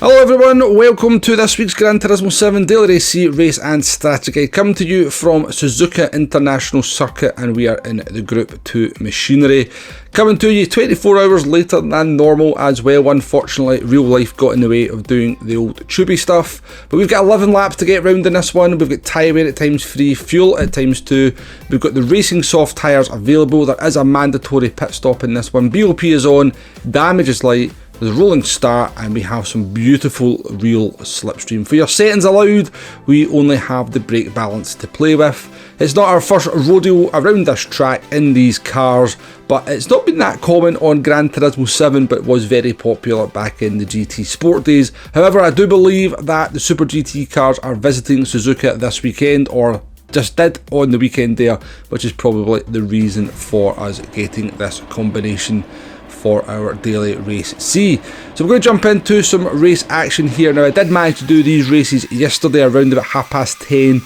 Hello everyone, welcome to this week's Gran Turismo 7 Daily Race C Race and Strategy Guide, coming to you from Suzuka International Circuit, and we are in the Group 2 machinery. Coming to you 24 hours later than normal as well. Unfortunately, real life got in the way of doing the old tubey stuff. But we've got 11 laps to get round in this one. We've got tyre wear at times 3, fuel at times 2. We've got the racing soft tyres available. There is a mandatory pit stop in this one. BOP is on, damage is light. There's a rolling start, and we have some beautiful real slipstream. For your settings allowed, we only have the brake balance to play with. It's not our first rodeo around this track in these cars, but it's not been that common on Gran Turismo 7, but was very popular back in the GT Sport days. However, I do believe that the Super GT cars are visiting Suzuka this weekend, or just did on the weekend there, which is probably the reason for us getting this combination for our daily race C. So we're going to jump into some race action here. Now, I did manage to do these races yesterday around about 10:30,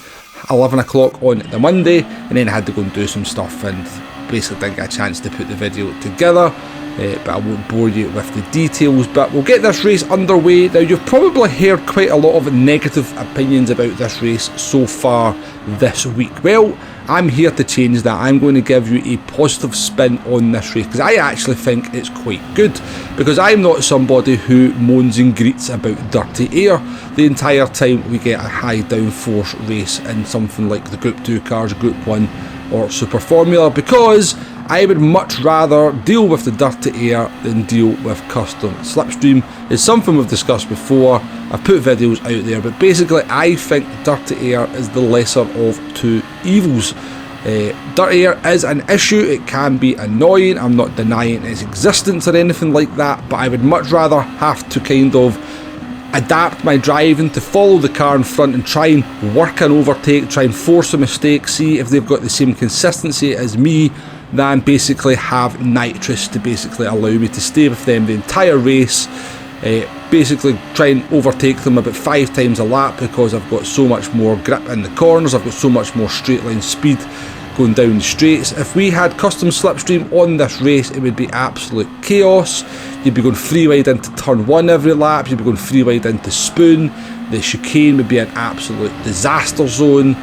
11 o'clock on the Monday, and then I had to go and do some stuff and basically didn't get a chance to put the video together. But I won't bore you with the details, but we'll get this race underway. Now, you've probably heard quite a lot of negative opinions about this race so far this week. Well, I'm here to change that. I'm going to give you a positive spin on this race because I actually think it's quite good, because I'm not somebody who moans and greets about dirty air the entire time we get a high downforce race in something like the Group 2 cars, Group 1 or Super Formula, because I would much rather deal with the dirty air than deal with custom slipstream. It's something we've discussed before. I've put videos out there, but basically I think dirty air is the lesser of two evils. Dirty air is an issue, it can be annoying, I'm not denying its existence or anything like that, but I would much rather have to kind of adapt my driving to follow the car in front and try and work an overtake, try and force a mistake, see if they've got the same consistency as me, than basically have nitrous to basically allow me to stay with them the entire race. Basically try and overtake them about 5 times a lap because I've got so much more grip in the corners, I've got so much more straight line speed going down the straights. If we had custom slipstream on this race, it would be absolute chaos. You'd be going free wide into turn 1 every lap, you'd be going free wide into spoon, the chicane would be an absolute disaster zone,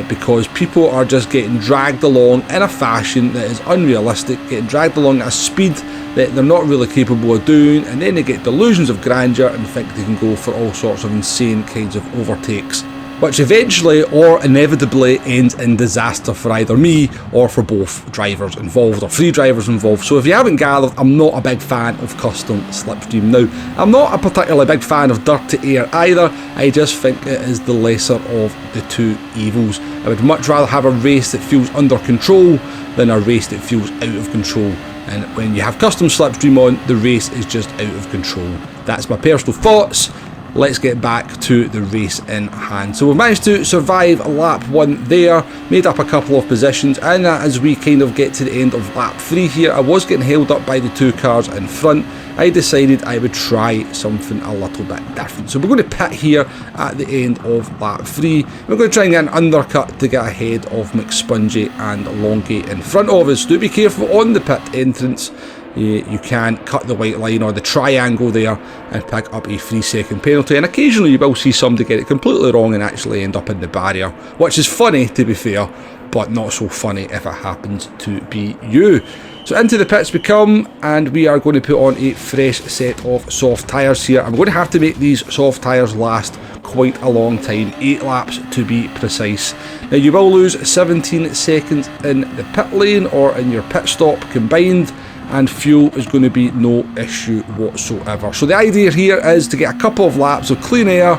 because people are just getting dragged along in a fashion that is unrealistic, getting dragged along at a speed that they're not really capable of doing, and then they get delusions of grandeur and think they can go for all sorts of insane kinds of overtakes, which eventually or inevitably ends in disaster for either me or for both drivers involved, or 3 drivers involved. So if you haven't gathered, I'm not a big fan of custom slipstream. Now, I'm not a particularly big fan of dirty air either, I just think it is the lesser of the two evils. I would much rather have a race that feels under control than a race that feels out of control. And when you have custom slipstream on, the race is just out of control. That's my personal thoughts. Let's get back to the race in hand. So we've managed to survive lap 1 there, made up a couple of positions, and as we kind of get to the end of lap 3 here, I was getting held up by the 2 cars in front. I decided I would try something a little bit different. So we're going to pit here at the end of lap 3. We're going to try and get an undercut to get ahead of McSpongy and Longate in front of us. Do be careful on the pit entrance. You can cut the white line or the triangle there and pick up a 3-second penalty, and occasionally you will see somebody get it completely wrong and actually end up in the barrier, which is funny to be fair, but not so funny if it happens to be you. So into the pits we come, and we are going to put on a fresh set of soft tyres here. I'm going to have to make these soft tyres last quite a long time, 8 laps to be precise. Now, you will lose 17 seconds in the pit lane or in your pit stop combined, and fuel is going to be no issue whatsoever. So the idea here is to get a couple of laps of clean air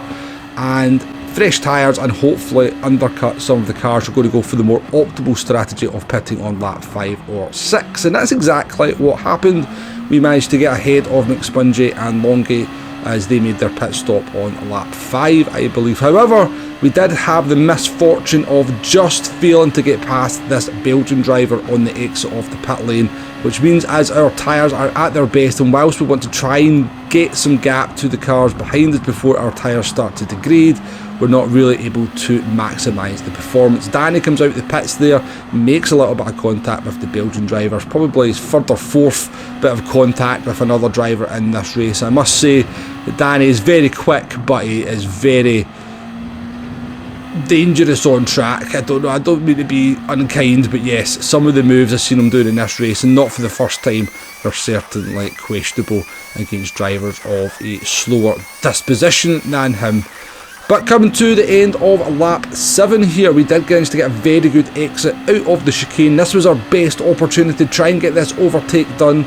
and fresh tyres and hopefully undercut some of the cars. We're going to go for the more optimal strategy of pitting on lap 5 or 6, and that's exactly what happened. We managed to get ahead of McSpongy and Longate as they made their pit stop on lap 5, I believe. However, we did have the misfortune of just failing to get past this Belgian driver on the exit of the pit lane, which means as our tyres are at their best, and whilst we want to try and get some gap to the cars behind us before our tyres start to degrade, we're not really able to maximise the performance. Danny comes out the pits there, makes a little bit of contact with the Belgian drivers, probably his third or fourth bit of contact with another driver in this race. I must say that Danny is very quick, but he is very dangerous on track. I don't know, I don't mean to be unkind, but yes, some of the moves I've seen him doing in this race, and not for the first time, are certainly questionable against drivers of a slower disposition than him. But coming to the end of lap 7 here, we did manage to get a very good exit out of the chicane. This was our best opportunity to try and get this overtake done.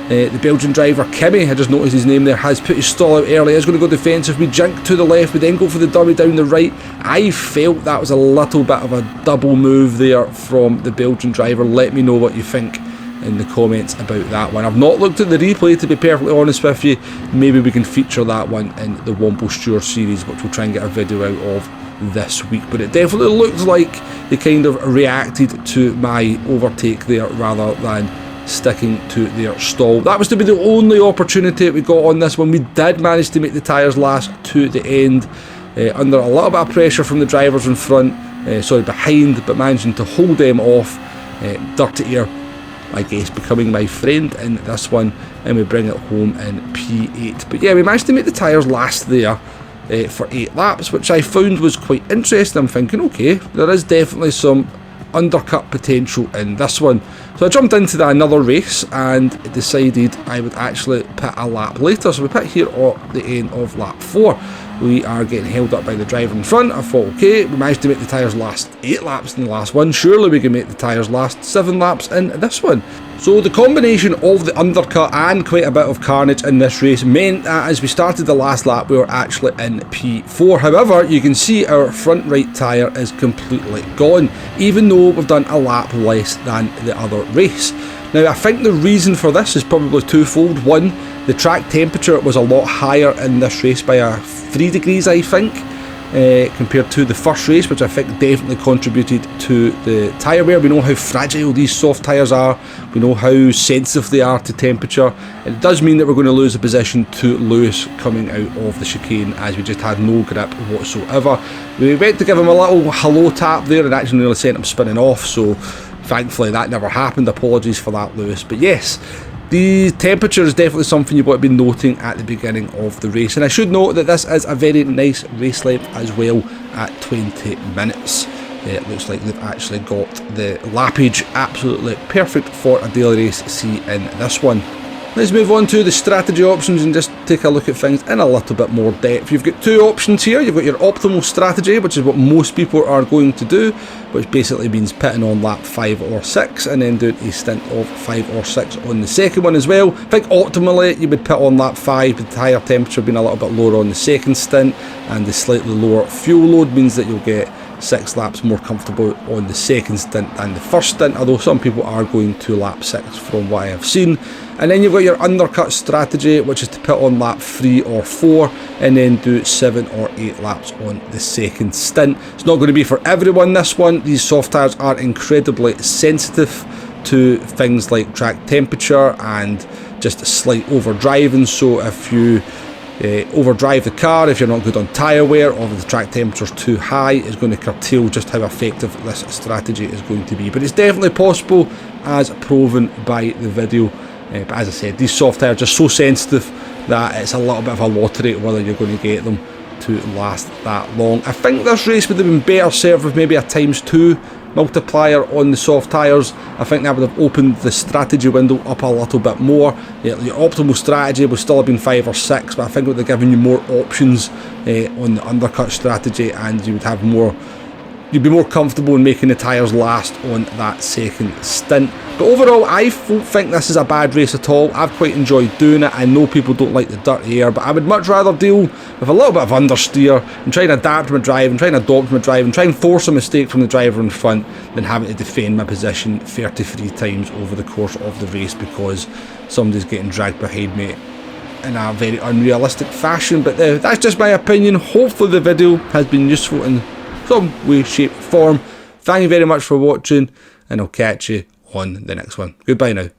The Belgian driver, Kimmy, I just noticed his name there, has put his stall out early, is going to go defensive. We jink to the left, we then go for the dummy down the right. I felt that was a little bit of a double move there from the Belgian driver. Let me know what you think in the comments about that one. I've not looked at the replay, to be perfectly honest with you. Maybe we can feature that one in the Womble Stewart series, which we'll try and get a video out of this week. But it definitely looked like they kind of reacted to my overtake there rather than sticking to their stall. That was to be the only opportunity we got on this one. We did manage to make the tyres last to the end, under a little bit of pressure from the drivers in front, behind, but managing to hold them off. Dirty Air, I guess, becoming my friend in this one, and we bring it home in P8. But yeah, we managed to make the tyres last there for 8 laps, which I found was quite interesting. I'm thinking, okay, there is definitely some undercut potential in this one. So I jumped into another race and decided I would actually pit a lap later. So we pit here at the end of lap 4. We are getting held up by the driver in front. I thought, okay, we managed to make the tyres last 8 laps in the last one. Surely we can make the tyres last 7 laps in this one. So the combination of the undercut and quite a bit of carnage in this race meant that as we started the last lap, we were actually in P4. However, you can see our front right tyre is completely gone, even though we've done a lap less than the other race. Now, I think the reason for this is probably twofold. One, the track temperature was a lot higher in this race by 3 degrees, I think, compared to the first race, which I think definitely contributed to the tyre wear. We know how fragile these soft tyres are, we know how sensitive they are to temperature, and it does mean that we're going to lose a position to Lewis coming out of the chicane, as we just had no grip whatsoever. We went to give him a little hello tap there and actually nearly sent him spinning off, so thankfully that never happened. Apologies for that, Lewis. But yes, the temperature is definitely something you've got to be noting at the beginning of the race, and I should note that this is a very nice race length as well at 20 minutes. It looks like they've actually got the lappage absolutely perfect for a daily race C in this one. Let's move on to the strategy options and just take a look at things in a little bit more depth. You've got 2 options here. You've got your optimal strategy, which is what most people are going to do, which basically means pitting on lap 5 or 6 and then doing a stint of 5 or 6 on the second one as well. I think optimally you would pit on lap 5 with the tyre temperature being a little bit lower on the second stint, and the slightly lower fuel load means that you'll get 6 laps more comfortable on the second stint than the first stint, although some people are going to lap 6 from what I have seen. And then you've got your undercut strategy, which is to pit on lap 3 or 4 and then do 7 or 8 laps on the second stint. It's not going to be for everyone, this one. These soft tyres are incredibly sensitive to things like track temperature and just slight overdriving, so if you overdrive the car, if you're not good on tyre wear, or if the track temperature is too high, is going to curtail just how effective this strategy is going to be. But it's definitely possible, as proven by the video. But as I said, these soft tyres are just so sensitive that it's a little bit of a lottery whether you're going to get them to last that long. I think this race would have been better served with maybe a ×2 multiplier on the soft tyres. I think that would have opened the strategy window up a little bit more. Your optimal strategy would still have been 5 or 6, but I think it would have given you more options on the undercut strategy, and you would have more. You'd be more comfortable in making the tyres last on that second stint. But overall, I don't think this is a bad race at all. I've quite enjoyed doing it. I know people don't like the dirty air, but I would much rather deal with a little bit of understeer and try and adapt my drive and try and adopt my drive and try and force a mistake from the driver in front than having to defend my position 33 times over the course of the race because somebody's getting dragged behind me in a very unrealistic fashion. But that's just my opinion. Hopefully the video has been useful in some way, shape, form. Thank you very much for watching, and I'll catch you on the next one. Goodbye now.